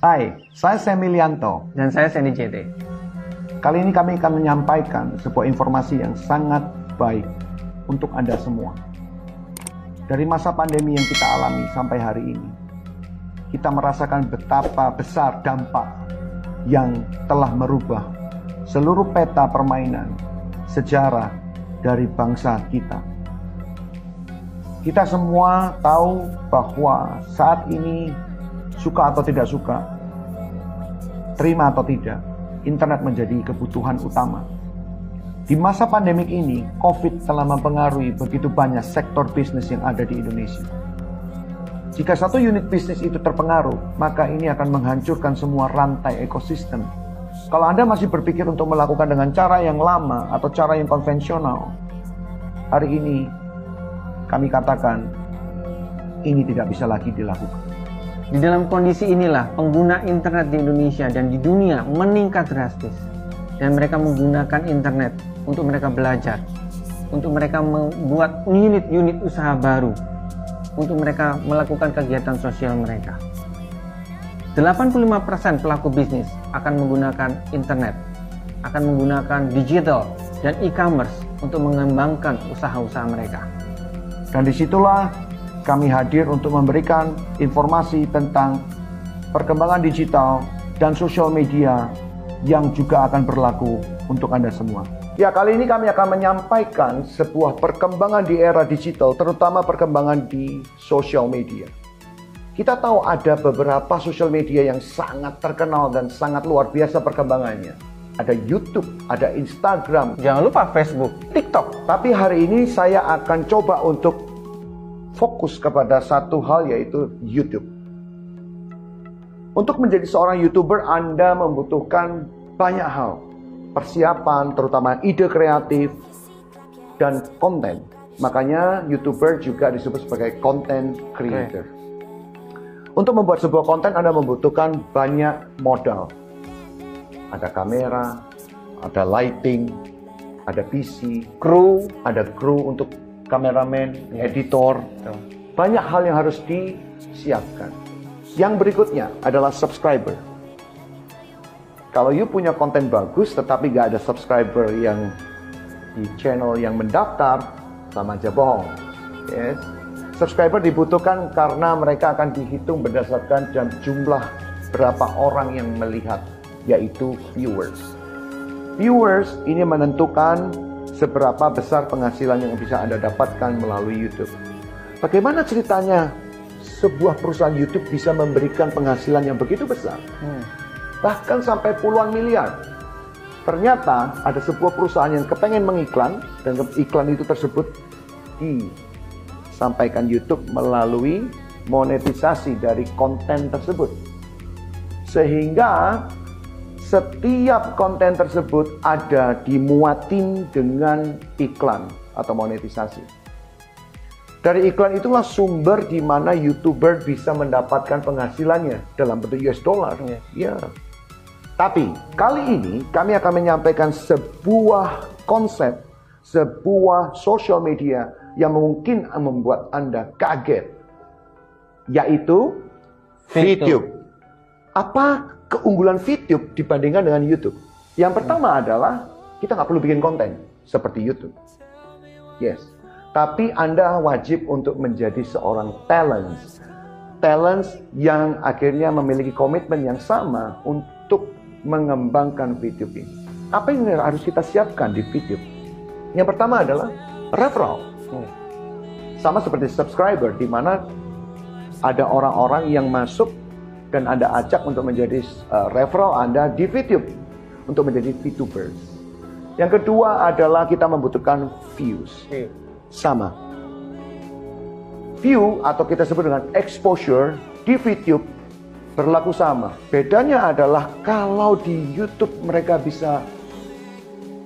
Hai, saya Semilianto. Dan saya Sandy JT. Kali ini kami akan menyampaikan sebuah informasi yang sangat baik untuk Anda semua. Dari masa pandemi yang kita alami sampai hari ini, kita merasakan betapa besar dampak yang telah merubah seluruh peta permainan sejarah dari bangsa kita. Kita semua tahu bahwa saat ini, suka atau tidak suka, terima atau tidak, internet menjadi kebutuhan utama. Di masa pandemik ini, COVID telah mempengaruhi begitu banyak sektor bisnis yang ada di Indonesia. Jika satu unit bisnis itu terpengaruh, maka ini akan menghancurkan semua rantai ekosistem. Kalau Anda masih berpikir untuk melakukan dengan cara yang lama atau cara yang konvensional, hari ini kami katakan ini tidak bisa lagi dilakukan. Di dalam kondisi inilah pengguna internet di Indonesia dan di dunia meningkat drastis. Dan mereka menggunakan internet untuk mereka belajar, untuk mereka membuat unit-unit usaha baru, untuk mereka melakukan kegiatan sosial mereka. 85% pelaku bisnis akan menggunakan internet, akan menggunakan digital dan e-commerce untuk mengembangkan usaha-usaha mereka. Dan disitulah kami hadir untuk memberikan informasi tentang perkembangan digital dan sosial media yang juga akan berlaku untuk Anda semua. Ya, kali ini kami akan menyampaikan sebuah perkembangan di era digital, terutama perkembangan di sosial media. Kita tahu ada beberapa sosial media yang sangat terkenal dan sangat luar biasa perkembangannya. Ada YouTube, ada Instagram, Jangan lupa Facebook, TikTok. tapi hari ini saya akan coba untuk fokus kepada satu hal, yaitu YouTube. Untuk menjadi seorang YouTuber, Anda membutuhkan banyak hal. Persiapan, terutama ide kreatif, dan konten. Makanya YouTuber juga disebut sebagai content creator. Untuk membuat sebuah konten, Anda membutuhkan banyak modal. Ada kamera, ada lighting, ada PC, ada kru untuk kameramen, editor. Banyak hal yang harus disiapkan. Yang berikutnya adalah subscriber. Kalau you punya konten bagus tetapi gak ada subscriber yang di channel yang mendaftar, sama aja bohong. Yes. Subscriber dibutuhkan karena mereka akan dihitung berdasarkan jumlah berapa orang yang melihat, yaitu viewers. Viewers ini menentukan seberapa besar penghasilan yang bisa Anda dapatkan melalui YouTube. Bagaimana ceritanya sebuah perusahaan YouTube bisa memberikan penghasilan yang begitu besar? Bahkan sampai puluhan miliar. Ternyata ada sebuah perusahaan yang kepengen mengiklan, dan iklan itu tersebut disampaikan YouTube melalui monetisasi dari konten tersebut. Sehingga setiap konten tersebut ada dimuatin dengan iklan atau monetisasi. Dari iklan itulah sumber di mana YouTuber bisa mendapatkan penghasilannya dalam bentuk US dollar. Ya. Tapi kali ini kami akan menyampaikan sebuah konsep, sebuah social media yang mungkin membuat Anda kaget, yaitu VTube. Apa keunggulan VTube dibandingkan dengan YouTube? Yang pertama adalah kita nggak perlu bikin konten seperti YouTube. Yes. Tapi Anda wajib untuk menjadi seorang talent yang akhirnya memiliki komitmen yang sama untuk mengembangkan VTube ini. Apa yang harus kita siapkan di VTube? Yang pertama adalah referral. Sama seperti subscriber, di mana ada orang-orang yang masuk dan Anda ajak untuk menjadi referral Anda di VTube untuk menjadi VTubers. Yang kedua adalah kita membutuhkan views. Sama. View atau kita sebut dengan exposure di VTube berlaku sama. Bedanya adalah kalau di YouTube mereka bisa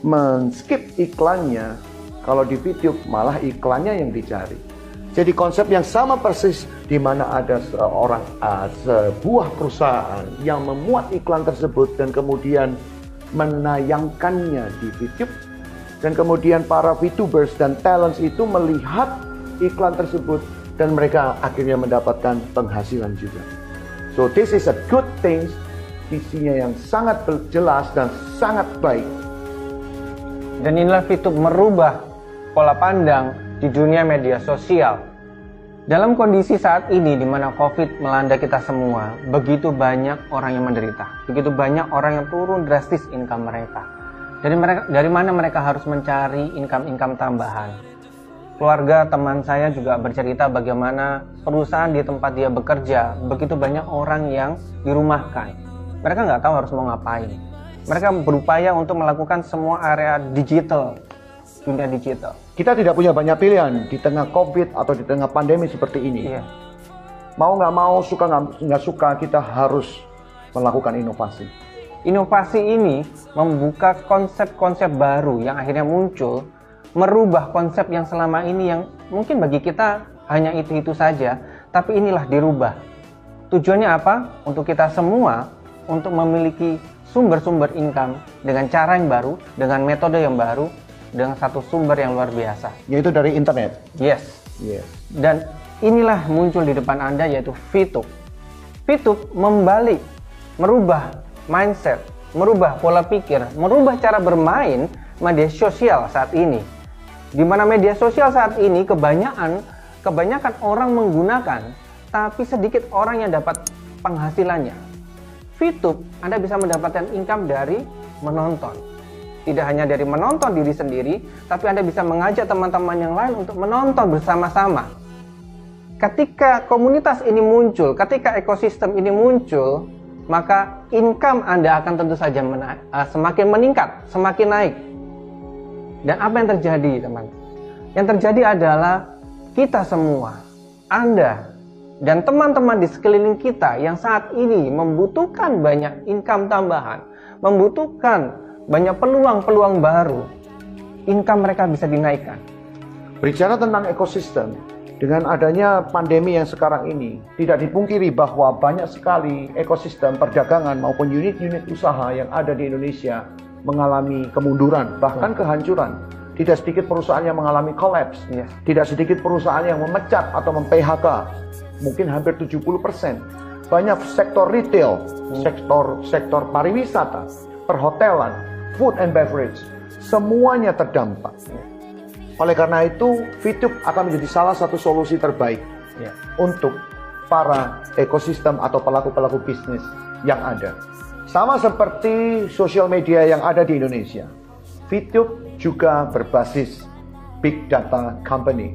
men-skip iklannya, kalau di VTube malah iklannya yang dicari. Jadi konsep yang sama persis, di mana ada sebuah perusahaan yang memuat iklan tersebut dan kemudian menayangkannya di VTube, dan kemudian para VTubers dan talents itu melihat iklan tersebut dan mereka akhirnya mendapatkan penghasilan juga. So this is a good thing, visinya yang sangat jelas dan sangat baik. Dan inilah VTube merubah pola pandang di dunia media sosial. Dalam kondisi saat ini di mana COVID melanda kita semua, begitu banyak orang yang menderita, begitu banyak orang yang turun drastis income mereka. Dari mana mereka harus mencari income tambahan? Keluarga teman saya juga bercerita bagaimana perusahaan di tempat dia bekerja, begitu banyak orang yang dirumahkan. Mereka nggak tahu harus mau ngapain. Mereka berupaya untuk melakukan semua area digital, dunia digital. Kita tidak punya banyak pilihan di tengah COVID atau di tengah pandemi seperti ini. Iya. Mau nggak mau, suka nggak suka, kita harus melakukan inovasi. Inovasi ini membuka konsep-konsep baru yang akhirnya muncul, merubah konsep yang selama ini yang mungkin bagi kita hanya itu-itu saja, tapi inilah dirubah. Tujuannya apa? Untuk kita semua, untuk memiliki sumber-sumber income dengan cara yang baru, dengan metode yang baru, dengan satu sumber yang luar biasa. Yaitu dari internet. Yes. Yes. Dan inilah muncul di depan Anda yaitu VTube. VTube membalik, merubah mindset, merubah pola pikir, merubah cara bermain media sosial saat ini. Di mana media sosial saat ini kebanyakan orang menggunakan, tapi sedikit orang yang dapat penghasilannya. VTube Anda bisa mendapatkan income dari menonton. Tidak hanya dari menonton diri sendiri, tapi Anda bisa mengajak teman-teman yang lain untuk menonton bersama-sama. Ketika komunitas ini muncul, ketika ekosistem ini muncul, maka income Anda akan tentu saja semakin meningkat, semakin naik. Dan apa yang terjadi, teman? Yang terjadi adalah kita semua, Anda dan teman-teman di sekeliling kita yang saat ini membutuhkan banyak income tambahan, membutuhkan banyak peluang-peluang baru, income mereka bisa dinaikkan. Bicara tentang ekosistem, dengan adanya pandemi yang sekarang ini, tidak dipungkiri bahwa banyak sekali ekosistem perdagangan maupun unit-unit usaha yang ada di Indonesia mengalami kemunduran, bahkan kehancuran. Tidak sedikit perusahaan yang mengalami collapse, tidak sedikit perusahaan yang memecat atau mem-PHK, mungkin hampir 70%. Banyak sektor retail, sektor pariwisata, perhotelan, food and beverage, semuanya terdampak. Oleh karena itu, VTube akan menjadi salah satu solusi terbaik untuk para ekosistem atau pelaku-pelaku bisnis yang ada. Sama seperti sosial media yang ada di Indonesia, VTube juga berbasis big data company.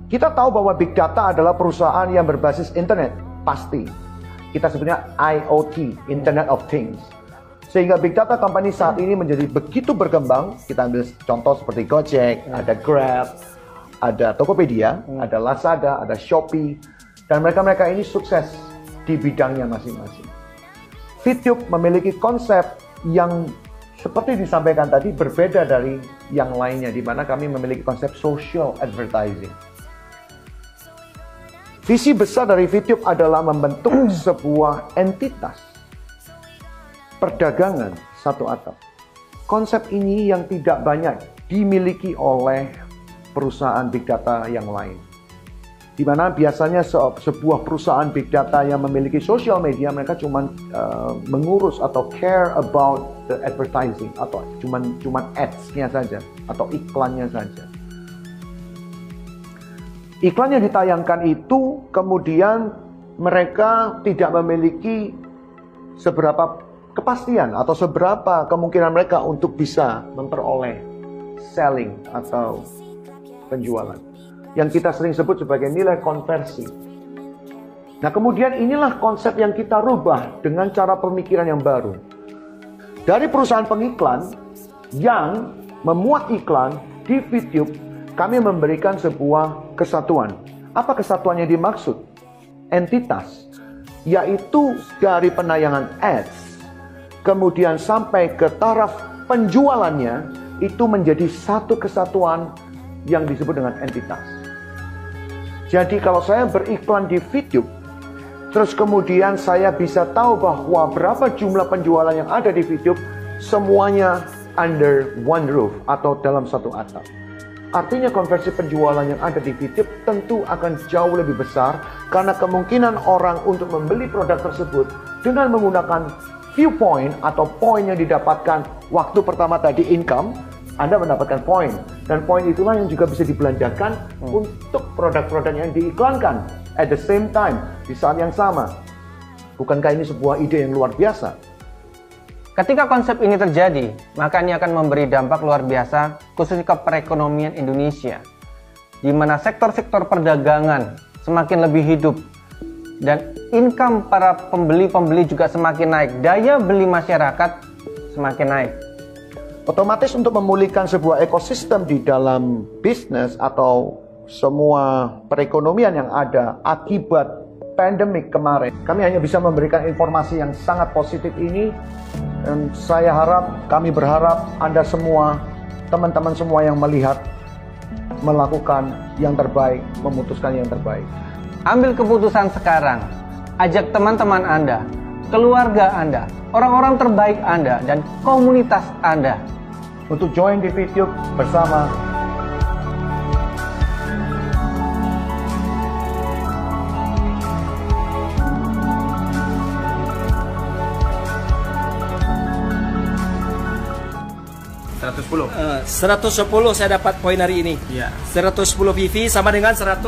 Kita tahu bahwa big data adalah perusahaan yang berbasis internet, pasti. Kita sebutnya IoT, Internet of Things. Sehingga big data company saat ini menjadi begitu berkembang. Kita ambil contoh seperti Gojek, ada Grab, ada Tokopedia, ada Lazada, ada Shopee. Dan mereka ini sukses di bidangnya masing-masing. VTube memiliki konsep yang seperti disampaikan tadi berbeda dari yang lainnya, di mana kami memiliki konsep social advertising. Visi besar dari VTube adalah membentuk sebuah entitas perdagangan satu atap. Konsep ini yang tidak banyak dimiliki oleh perusahaan big data yang lain. Di mana biasanya sebuah perusahaan big data yang memiliki social media, mereka cuma mengurus atau care about the advertising, atau cuma ads-nya saja atau iklannya saja. Iklan yang ditayangkan itu kemudian mereka tidak memiliki seberapa kepastian atau seberapa kemungkinan mereka untuk bisa memperoleh selling atau penjualan, yang kita sering sebut sebagai nilai konversi. Nah, kemudian inilah konsep yang kita rubah dengan cara pemikiran yang baru. Dari perusahaan pengiklan yang memuat iklan di VTube, kami memberikan sebuah kesatuan. Apa kesatuan yang dimaksud? Entitas, yaitu dari penayangan ads, kemudian sampai ke taraf penjualannya, itu menjadi satu kesatuan yang disebut dengan entitas. Jadi kalau saya beriklan di VTube, terus kemudian saya bisa tahu bahwa berapa jumlah penjualan yang ada di VTube, semuanya under one roof atau dalam satu atap. Artinya konversi penjualan yang ada di VTube tentu akan jauh lebih besar karena kemungkinan orang untuk membeli produk tersebut dengan menggunakan viewpoint atau poin yang didapatkan waktu pertama tadi income, Anda mendapatkan poin. Dan poin itulah yang juga bisa dibelanjakan untuk produk-produk yang diiklankan at the same time, di saat yang sama. Bukankah ini sebuah ide yang luar biasa? Ketika konsep ini terjadi, maka ini akan memberi dampak luar biasa khususnya ke perekonomian Indonesia, di mana sektor-sektor perdagangan semakin lebih hidup dan income para pembeli-pembeli juga semakin naik, daya beli masyarakat semakin naik. Otomatis untuk memulihkan sebuah ekosistem di dalam bisnis atau semua perekonomian yang ada akibat pandemik kemarin, kami hanya bisa memberikan informasi yang sangat positif ini. Dan saya harap, kami berharap Anda semua, teman-teman semua yang melihat, melakukan yang terbaik, memutuskan yang terbaik. Ambil keputusan sekarang, ajak teman-teman Anda, keluarga Anda, orang-orang terbaik Anda, dan komunitas Anda untuk join di VTube bersama $110 saya dapat poin hari ini. Ya. 110 VV sama dengan $110.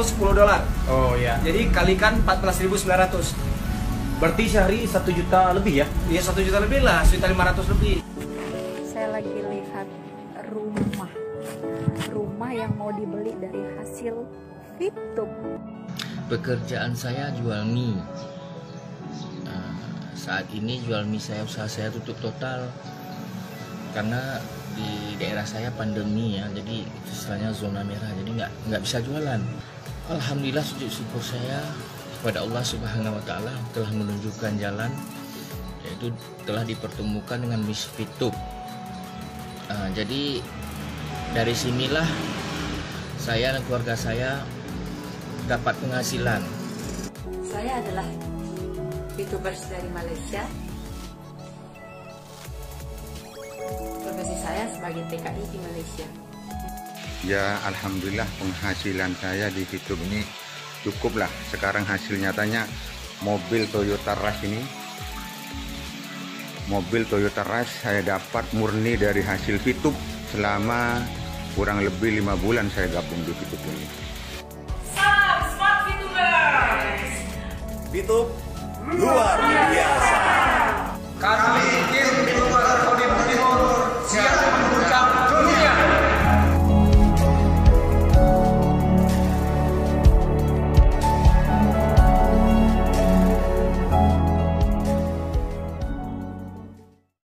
Oh ya. Jadi kalikan 14.900. Berarti sehari 1 juta lebih ya? Iya 1 juta lebih lah, 1.500 lebih. Saya lagi lihat rumah yang mau dibeli dari hasil VTube. Pekerjaan saya jual mie. Saat ini jual mie usaha saya tutup total karena di daerah saya pandemi ya, jadi istilahnya zona merah, jadi nggak bisa jualan. Alhamdulillah, sujud syukur saya kepada Allah Subhanahu Wa Taala telah menunjukkan jalan, yaitu telah dipertemukan dengan Miss VTube. Jadi dari sinilah saya dan keluarga saya dapat penghasilan. Saya adalah VTubers dari Malaysia. Profesi saya sebagai TKI di Malaysia. Ya, alhamdulillah penghasilan saya di VTube ini cukuplah. Sekarang hasil nyatanya mobil Toyota Rush ini, mobil Toyota Rush saya dapat murni dari hasil VTube selama kurang lebih 5 bulan saya gabung di VTube ini. Salam Smart VTubers! VTube luar biasa.